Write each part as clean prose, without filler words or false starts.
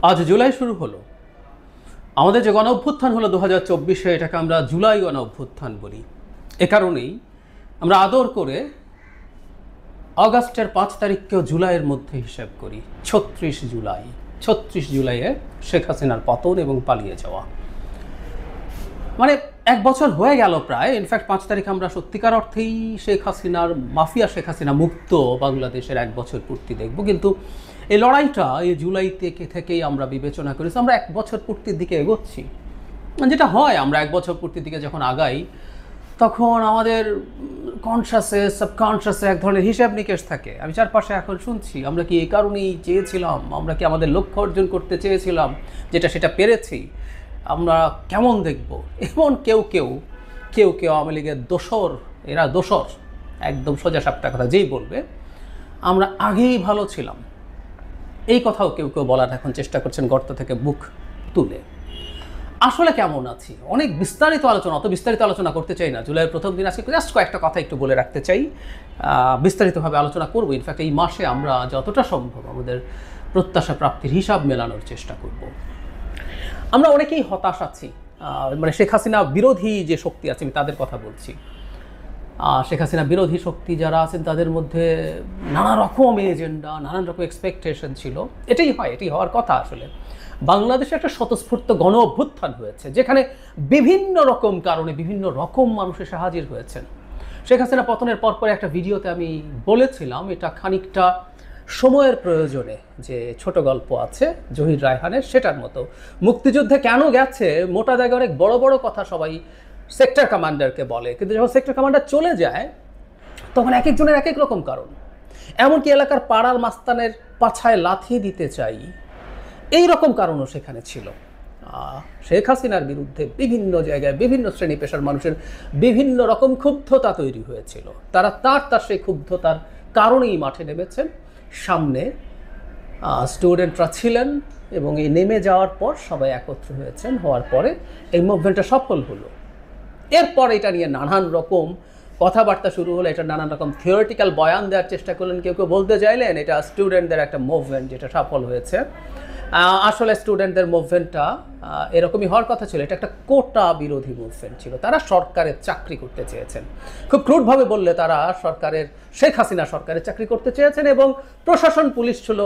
আজ জুলাই শুরু হলো। আমাদের যে গণ অভ্যুত্থান হলো 2024-এ, এটাকে আমরা জুলাই গণ অভ্যুত্থান বলি। এ কারণেই আমরা আদর করে আগস্টের 5 তারিখকেও জুলাইয়ের মধ্যে হিসাব করি। 36 জুলাইয়ে শেখ হাসিনার পতন এবং পালিয়ে যাওয়া, মানে 1 বছর হয়ে গেল প্রায়। ইনফ্যাক্ট 5 তারিখ আমরা সত্যিকার অর্থেই শেখ হাসিনা মুক্ত বাংলাদেশের 1 বছর পূর্তি দেখব। কিন্তু এই লড়াইটা এই জুলাই থেকেই আমরা বিবেচনা করেছি। আমরা 1 বছর পূর্তির দিকে এগোচ্ছি। যেটা হয়, আমরা 1 বছর পূর্তির দিকে যখন আগাই তখন আমাদের কনসাসে সাবকনসাসে এক ধরনের হিসাব নিকেশ থাকে। আমি চারপাশে এখন শুনছি, আমরা কি এই কারণেই চেয়েছিলাম, আমরা কি আমাদের লক্ষ্য অর্জন করতে চেয়েছিলাম, সেটা পেরেছি, আমরা কেমন দেখব। এবং কেউ আওয়ামী লীগের দোসর, এরা দোসর, একদম সোজা সাপটা কথা যেই বলবে আমরা আগেই ভালো ছিলাম, এই কথাও কেউ বলার এখন চেষ্টা করছেন গর্ত থেকে মুখ তুলে। আসলে কেমন আছি, অনেক বিস্তারিত আলোচনা, অত বিস্তারিত আলোচনা করতে চাই না। জুলাইয়ের প্রথম দিন আজকে জাস্ট কয়েকটা কথা একটু বলে রাখতে চাই। বিস্তারিতভাবে আলোচনা করব। ইনফ্যাক্ট এই মাসে আমরা যতটা সম্ভব আমাদের প্রত্যাশা প্রাপ্তির হিসাব মেলানোর চেষ্টা করব। আমরা অনেকেই হতাশ আছি, মানে শেখ হাসিনা বিরোধী যে শক্তি আছে, আমি তাদের কথা বলছি। শেখ হাসিনা বিরোধী শক্তি যারা আছেন তাদের মধ্যে নানা রকম এজেন্ডা, নানান রকম এক্সপেকটেশন ছিল। এটাই হওয়ার কথা। আসলে বাংলাদেশে একটা স্বতঃস্ফূর্ত গণ অভ্যুত্থান হয়েছে, যেখানে বিভিন্ন রকম কারণে বিভিন্ন রকম মানুষ এসে হাজির হয়েছেন। শেখ হাসিনা পতনের পরপরে একটা ভিডিওতে আমি বলেছিলাম, এটা খানিকটা সময়ের প্রয়োজনে যে ছোট গল্প আছে জহির রায়হানের, সেটার মতো। মুক্তিযুদ্ধে কেন গেছে, মোটা জায়গায় অনেক বড় বড় কথা সবাই সেক্টর কমান্ডারকে বলে, কিন্তু যখন সেক্টর কমান্ডার চলে যায় তখন এক একজনের এক এক রকম কারণ। এমনকি এলাকার পাড়ার মাস্তানের পাছায় লাথি দিতে চাই, এই রকম কারণও সেখানে ছিল। শেখ হাসিনার বিরুদ্ধে বিভিন্ন জায়গায় বিভিন্ন শ্রেণী পেশার মানুষের বিভিন্ন রকম ক্ষুব্ধতা তৈরি হয়েছিল। তারা তার সেই ক্ষুব্ধতার কারণেই মাঠে নেমেছেন। সামনে স্টুডেন্টরা ছিলেন এবং এই নেমে যাওয়ার পর সবাই একত্র হয়েছেন। হওয়ার পরে এই মুভমেন্টটা সফল হলো। এরপর এটা নিয়ে নানান রকম কথাবার্তা শুরু হলো, এটা নানান রকম থিওরিটিক্যাল বয়ান দেওয়ার চেষ্টা করলেন। কেউ বলতে চাইলেন এটা স্টুডেন্টদের একটা মুভমেন্ট যেটা সফল হয়েছে। আসলে স্টুডেন্টদের মুভমেন্টটা এরকমই হওয়ার কথা ছিল। এটা একটা কোটা বিরোধী মুভমেন্ট ছিল। তারা সরকারের চাকরি করতে চেয়েছেন। খুব ক্রুডভাবে বললে তারা শেখ হাসিনা সরকারের চাকরি করতে চেয়েছেন, এবং প্রশাসন, পুলিশ ছিল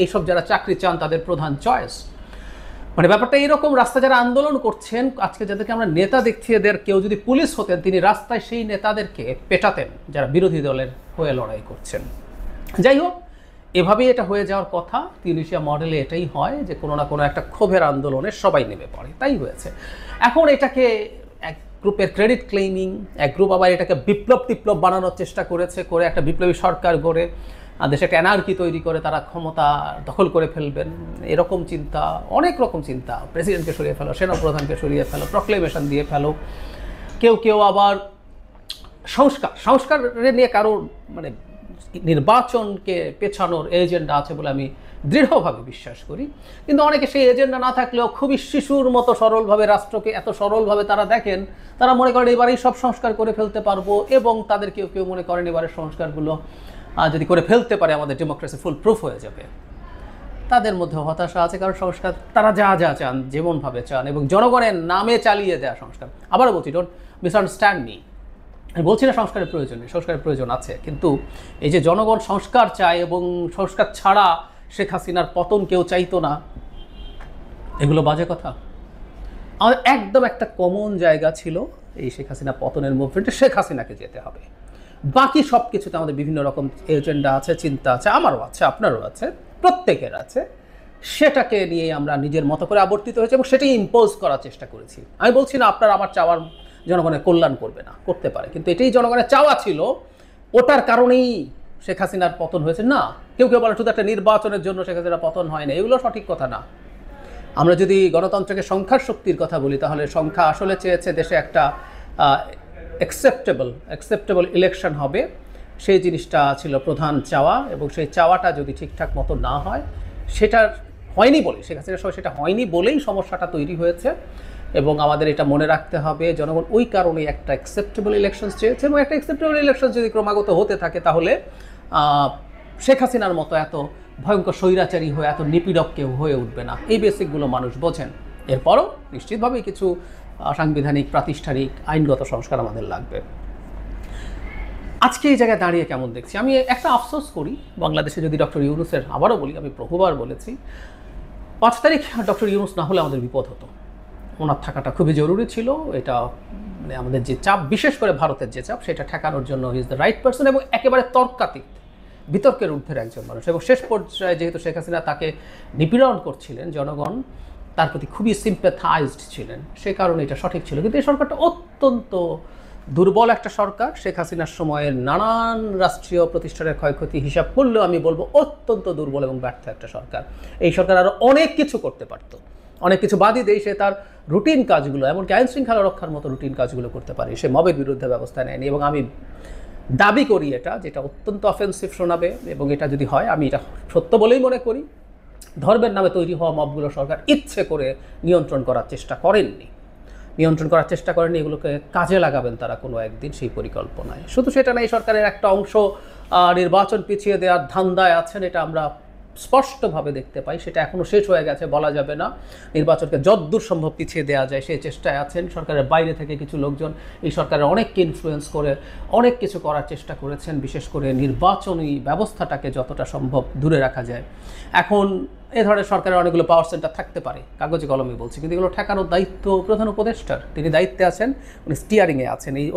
এইসব যারা চাকরি চান তাদের প্রধান চয়েস। মানে ব্যাপারটা এইরকম। রাস্তা যারা আন্দোলন করছেন, আজকে যাদেরকে আমরা নেতা দেখছি, এদের কেউ যদি পুলিশ হতেন, তিনি রাস্তায় সেই নেতাদেরকে পেটাতেন যারা বিরোধী দলের হয়ে লড়াই করছেন। যাই হোক, এভাবেই এটা হয়ে যাওয়ার কথা। তিউনিসিয়া মডেলে এটাই হয় যে কোনো না কোনো একটা ক্ষোভের আন্দোলনে সবাই নেমে পড়ে, তাই হয়েছে। এখন এটাকে এক গ্রুপের ক্রেডিট ক্লেমিং, এক গ্রুপ আবার এটাকে বিপ্লব বানানোর চেষ্টা করে একটা বিপ্লবী সরকার গড়ে দেশে একটা অ্যানার্কি তৈরি করে তারা ক্ষমতা দখল করে ফেলবেন, এরকম চিন্তা, অনেক রকম চিন্তা। প্রেসিডেন্টকে সরিয়ে ফেলো, সেনাপ্রধানকে সরিয়ে ফেলো, প্রক্লেমেশন দিয়ে ফেলো। কেউ আবার সংস্কারের নিয়ে কারোর মানে নির্বাচনকে পেছানোর এজেন্ডা আছে বলে আমি দৃঢ়ভাবে বিশ্বাস করি। কিন্তু অনেকে সেই এজেন্ডা না থাকলেও খুবই শিশুর মতো সরলভাবে রাষ্ট্রকে এত সরলভাবে তারা দেখেন, তারা মনে করেন এবারেই সব সংস্কার করে ফেলতে পারবো। এবং তাদের কেউ মনে করেন এবারের সংস্কারগুলো যদি করে ফেলতে পারে আমাদের ডেমোক্রেসি ফুল প্রুফ হয়ে যাবে। তাদের মধ্যে হতাশা আছে, কারণ সংস্কার তারা যা চান, যেমনভাবে চান, এবং জনগণের নামে চালিয়ে দেওয়া সংস্কার। আবারও বলছি, ডোন্ট মিসআন্ডারস্ট্যান্ড মি। আমি বলছি না সংস্কারের প্রয়োজন নেই, সংস্কারের প্রয়োজন আছে। কিন্তু এই যে জনগণ সংস্কার চায় এবং সংস্কার ছাড়া শেখ হাসিনার পতন কেউ চাইতো না, এগুলো বাজে কথা। আমাদের একদম একটা কমন জায়গা ছিল এই শেখ হাসিনা পতনের মুভমেন্টে, শেখ হাসিনাকে যেতে হবে। বাকি সব কিছুতে আমাদের বিভিন্ন রকম এজেন্ডা আছে, চিন্তা আছে, আমারও আছে, আপনারও আছে, প্রত্যেকের আছে। সেটাকে নিয়ে আমরা নিজের মতো করে আবর্তিত হয়েছে এবং সেটাই ইম্পোজ করার চেষ্টা করেছি। আমি বলছি না আপনার আমার চাওয়ার জনগণের কল্যাণ করবে না, করতে পারে, কিন্তু এটাই জনগণের চাওয়া ছিল। ওটার কারণেই শেখ হাসিনার পতন হয়েছে। না, কেউ বলে শুধু একটা নির্বাচনের জন্য শেখ হাসিনার পতন হয় না, এগুলো সঠিক কথা না। আমরা যদি গণতন্ত্রকে সংখ্যার শক্তির কথা বলি, তাহলে সংখ্যা আসলে চেয়েছে দেশে একটা অ্যাকসেপ্টেবল ইলেকশন হবে। সেই জিনিসটা ছিল প্রধান চাওয়া, এবং সেই চাওয়াটা যদি ঠিকঠাক মতো না হয়, সেটা হয়নি বলে, শেখ হাসিনার সময় সেটা হয়নি বলেই সমস্যাটা তৈরি হয়েছে। এবং আমাদের এটা মনে রাখতে হবে, জনগণ ওই কারণেই একটা অ্যাকসেপ্টেবল ইলেকশনস চেয়েছে, এবং একটা অ্যাকসেপ্টেবল ইলেকশন যদি ক্রমাগত হতে থাকে তাহলে শেখ হাসিনার মতো এত ভয়ঙ্কর স্বৈরাচারী হয়ে এত নিপীড়ক কেউ হয়ে উঠবে না, এই বেসিকগুলো মানুষ বোঝেন। এরপরও নিশ্চিতভাবেই কিছু সাংবিধানিক, প্রাতিষ্ঠানিক, আইনগত সংস্কার আমাদের লাগবে। আজকে এই জায়গায় দাঁড়িয়ে কেমন দেখছি, আমি একটা আফসোস করি বাংলাদেশে, যদি ডক্টর ইউনূসের, আবারও বলি, আমি বহুবার বলেছি, 5 তারিখ ডক্টর ইউনূস না হলে আমাদের বিপদ হতো। ওনার থাকাটা খুবই জরুরি ছিল। এটা মানে আমাদের যে চাপ, বিশেষ করে ভারতের যে চাপ, সেটা ঠেকানোর জন্য he is the right person, এবং একেবারে তর্কাতীত, বিতর্কের ঊর্ধ্বের একজন মানুষ। এবং শেষ পর্যায়ে যেহেতু শেখ হাসিনা তাকে নিপীড়ন করছিলেন, জনগণ তার প্রতি খুবই সিম্প্যাথাইজড ছিলেন, সে কারণে এটা সঠিক ছিল। কিন্তু এই সরকারটা অত্যন্ত দুর্বল একটা সরকার। শেখ হাসিনার সময়ের নানান রাষ্ট্রীয় প্রতিষ্ঠানের ক্ষয়ক্ষতি হিসাব করলেও আমি বলবো অত্যন্ত দুর্বল এবং ব্যর্থ একটা সরকার। এই সরকার আরও অনেক কিছু করতে পারত, অনেক কিছু বাদই দেয়, সে তার রুটিন কাজগুলো, এমনকি আইন শৃঙ্খলা রক্ষার মতো রুটিন কাজগুলো করতে পারে, সে মবের বিরুদ্ধে ব্যবস্থা নেয়নি। এবং আমি দাবি করি এটা, যেটা অত্যন্ত অফেন্সিভ শোনাবে, এবং এটা যদি হয় আমি এটা সত্য বলেই মনে করি, ধর্মের নামে তৈরি হওয়া মবগুলো সরকার ইচ্ছে করে নিয়ন্ত্রণ করার চেষ্টা করেননি, এগুলোকে কাজে লাগাবেন তারা কোনো একদিন সেই পরিকল্পনায়। শুধু সেটা না, এই সরকারের একটা অংশ নির্বাচন পিছিয়ে দেওয়ার ধান্দায় আছেন, এটা আমরা স্পষ্টভাবে দেখতে পাই। সেটা এখনও শেষ হয়ে গেছে বলা যাবে না, নির্বাচনকে যতদূর সম্ভব পিছিয়ে দেওয়া যায় সেই চেষ্টায় আছেন। সরকারের বাইরে থেকে কিছু লোকজন এই সরকারের অনেককে ইনফ্লুয়েন্স করে অনেক কিছু করার চেষ্টা করেছেন, বিশেষ করে নির্বাচনী ব্যবস্থাটাকে যতটা সম্ভব দূরে রাখা যায়। এখন এ ধরনের সরকারের অনেকগুলো পাওয়ার সেন্টার থাকতে পারে, কাগজে কলমে বলছি, কিন্তু এগুলো ঠেকানোর দায়িত্ব প্রধান উপদেষ্টার। তিনি দায়িত্বে আছেন, উনি স্টিয়ারিংয়ে আছেন। এই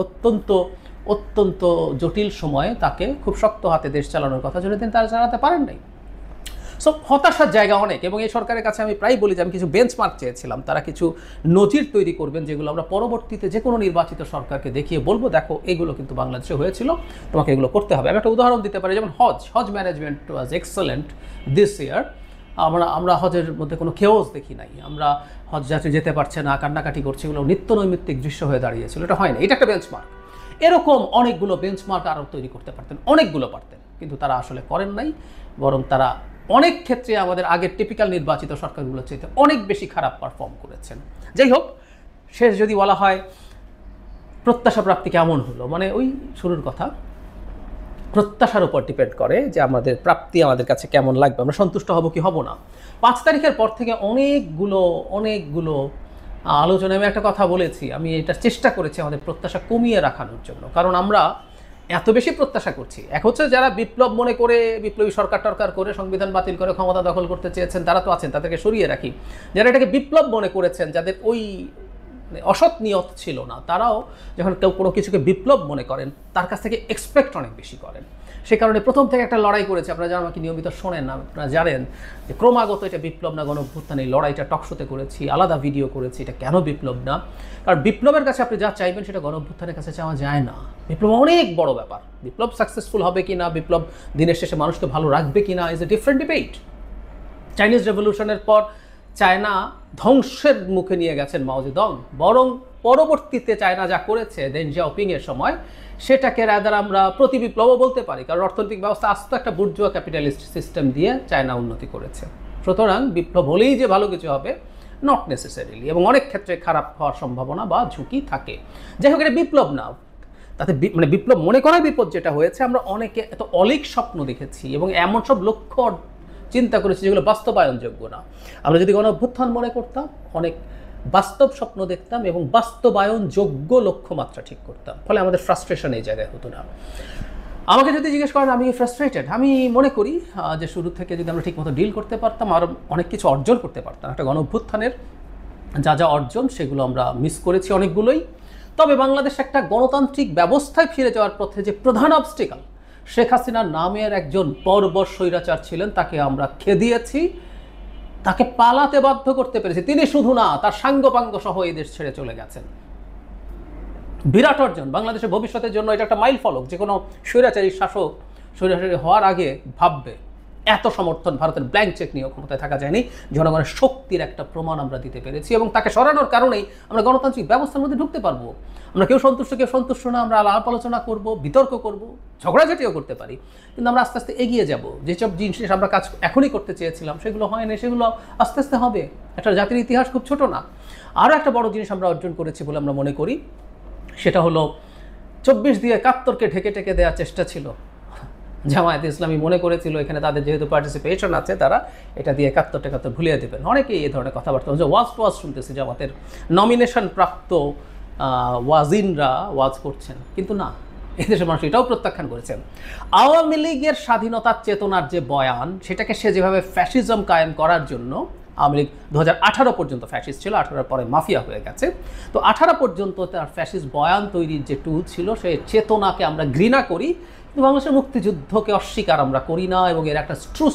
অত্যন্ত জটিল সময়ে তাকে খুব শক্ত হাতে দেশ চালানোর কথা যদি তারা চালাতে পারেন নাই। সো হতাশার জায়গা অনেক। এবং এই সরকারের কাছে আমি প্রায় বলি যে আমি কিছু বেঞ্চমার্ক চেয়েছিলাম, তারা কিছু নজির তৈরি করবেন, যেগুলো আমরা পরবর্তীতে যে কোনো নির্বাচিত সরকারকে দেখিয়ে বলবো, দেখো এগুলো কিন্তু বাংলাদেশে হয়েছিল, তোমাকে এগুলো করতে হবে। আমি একটা উদাহরণ দিতে পারি, যেমন Hajj management was excellent this year. আমরা হজের মধ্যে কোনো কেওস দেখি নাই, আমরা হজ যাত্রী যেতে পারছে না, কান্নাকাটি করছে, এগুলো নিত্য নৈমিত্তিক দৃশ্য হয়ে দাঁড়িয়েছিল, এটা হয় না, এটা একটা বেঞ্চমার্ক। এরকম অনেকগুলো বেঞ্চমার্ক আরও তৈরি করতে পারতেন, অনেকগুলো পারতেন, কিন্তু তারা আসলে করেন নাই। বরং তারা অনেক ক্ষেত্রে আমাদের আগের টিপিক্যাল নির্বাচিত সরকারগুলোর চাইতে অনেক বেশি খারাপ পারফর্ম করেছেন। যাই হোক, শেষ যদি বলা হয় প্রত্যাশা প্রাপ্তি কেমন হলো, মানে ওই শুরুর কথা, প্রত্যাশার উপর ডিপেন্ড করে যে আমাদের প্রাপ্তি আমাদের কাছে কেমন লাগবে, আমরা সন্তুষ্ট হব কি হব না। 5 তারিখের পর থেকে অনেকগুলো আলোচনায় আমি একটা কথা বলেছি, আমি এটা চেষ্টা করেছি আমাদের প্রত্যাশা কমিয়ে রাখানোর জন্য। কারণ আমরা এত বেশি প্রত্যাশা করছি। এক হচ্ছে যারা বিপ্লব মনে করে, বিপ্লবী সরকার করে সংবিধান বাতিল করে ক্ষমতা দখল করতে চেয়েছেন, তারা তো আছেন, তাদেরকে সরিয়ে রাখি। যারা এটাকে বিপ্লব মনে করেছেন, যাদের ওই অসৎ নিয়ত ছিল না, তারাও যখন কেউ কোনো কিছুকে বিপ্লব মনে করেন, তার কাছ থেকে এক্সপেক্ট অনেক বেশি করেন। সে কারণে প্রথম থেকে একটা লড়াই করেছে। আপনারা যারা আমাকে নিয়মিত শোনেন, আপনারা জানেন যে ক্রমাগত এটা বিপ্লব না গণঅভ্যুত্থান, এই লড়াইটা টকশোতে করেছি, আলাদা ভিডিও করেছি, এটা কেন বিপ্লব না। কারণ বিপ্লবের কাছে আপনি যা চাইবেন সেটা গণঅভ্যুত্থানের কাছে চাওয়া যায় না। বিপ্লব অনেক বড় ব্যাপার। বিপ্লব সাকসেসফুল হবে কি না, বিপ্লব দিনের শেষে মানুষকে ভালো রাখবে কি না, is a different debate. Chinese রেভলিউশনের পর চায়না ধ্বংসের মুখে নিয়ে গেছেন মাও জেদং, বরং পরবর্তীতে চায়না যা করেছে দেন জিয়াওপিংয়ের সময়, সেটাকে রাদার আমরা প্রতি বিপ্লবও বলতে পারি। কারণ অর্থনৈতিক ব্যবস্থা আস্ত একটা বুর্জুয়া ক্যাপিটালিস্ট সিস্টেম দিয়ে চায়না উন্নতি করেছে। সুতরাং বিপ্লব হলেই যে ভালো কিছু হবে, নট নেসেসারিলি, এবং অনেক ক্ষেত্রে খারাপ হওয়ার সম্ভাবনা বা ঝুঁকি থাকে। যাই হোক, এটা বিপ্লব না, তাতে মানে বিপ্লব মনে করার বিপদ যেটা হয়েছে, আমরা অনেকে এত অলিক স্বপ্ন দেখেছি এবং এমন সব লক্ষ্য চিন্তা করেছি যেগুলো বাস্তবায়নযোগ্য না। আমরা যদি গণঅভ্যুত্থান মনে করতাম, অনেক বাস্তব স্বপ্ন দেখতাম এবং বাস্তবায়নযোগ্য লক্ষ্যমাত্রা ঠিক করতাম, ফলে আমাদের ফ্রাস্ট্রেশন এই জায়গায় হতো না। আমাকে যদি জিজ্ঞেস করেন, আমি ফ্রাস্ট্রেটেড। আমি মনে করি যে শুরু থেকে যদি আমরা ঠিকমতো ডিল করতে পারতাম, আরও অনেক কিছু অর্জন করতে পারতাম। একটা গণঅভ্যুত্থানের যা অর্জন, সেগুলো আমরা মিস করেছি অনেকগুলোই। তবে বাংলাদেশ একটা গণতান্ত্রিক ব্যবস্থায় ফিরে যাওয়ার পথে যে প্রধান অবস্টিকাল, শেখ হাসিনার নামের একজন বর্বর স্বৈরাচার ছিলেন, তাকে আমরা খেদিয়েছি, তাকে পালাতে বাধ্য করতে পেরেছি। তিনি শুধু না, তার সাঙ্গপাঙ্গ সহ এই দেশ ছেড়ে চলে গেছেন। বিরাট অর্জন বাংলাদেশের ভবিষ্যতের জন্য, এটা একটা মাইল ফলক। যে কোনো স্বৈরাচারী শাসক স্বৈরাচারী হওয়ার আগে ভাববে এত সমর্থন, ভারতের ব্ল্যাঙ্ক চেক নিয়েও ক্ষমতায় থাকা যায়নি। জনগণের শক্তির একটা প্রমাণ আমরা দিতে পেরেছি এবং তাকে সরানোর কারণেই আমরা গণতান্ত্রিক ব্যবস্থার মধ্যে ঢুকতে পারবো। আমরা কেউ সন্তুষ্ট না, আমরা আলাপ আলোচনা করব, বিতর্ক করব, ঝগড়াঝাটিও করতে পারি, কিন্তু আমরা আস্তে আস্তে এগিয়ে যাব। যেসব জিনিস আমরা কাজ এখনই করতে চেয়েছিলাম সেগুলো হয় না, সেগুলো আস্তে আস্তে হবে। একটা জাতির ইতিহাস খুব ছোট না। আরও একটা বড় জিনিস আমরা অর্জন করেছি বলে আমরা মনে করি, সেটা হলো 24 দিয়ে 71কে ঢেকে ঢেকে দেওয়ার চেষ্টা ছিল, জামায়াতে ইসলামী মনে করেছিল এখানে তাদের যেহেতু পার্টিসিপেশন আছে, তারা এটা দিয়ে 71 ভুলিয়ে দেবেন। অনেকেই এই ধরনের কথাবার্তা যে ওয়াজ শুনতেছি, জামাতের নমিনেশন প্রাপ্ত ওয়াজিনরা ওয়াজ করছেন, কিন্তু না, এদেশের মানুষ এটাও প্রত্যাখ্যান করেছেন। আওয়ামী লীগের স্বাধীনতার চেতনার যে বয়ান, সেটাকে সে যেভাবে ফ্যাসিজম কায়েম করার জন্য, আওয়ামী লীগ 2018 পর্যন্ত ফ্যাসিস্ট ছিল, 18 পরে মাফিয়া হয়ে গেছে, তো 18 পর্যন্ত তার ফ্যাসিস্ট বয়ান তৈরির যে টুল ছিল, সেই চেতনাকে আমরা ঘৃণা করি, কিন্তু বাংলাদেশের মুক্তিযুদ্ধকে অস্বীকার আমরা করি না, এবং এর একটা ট্রু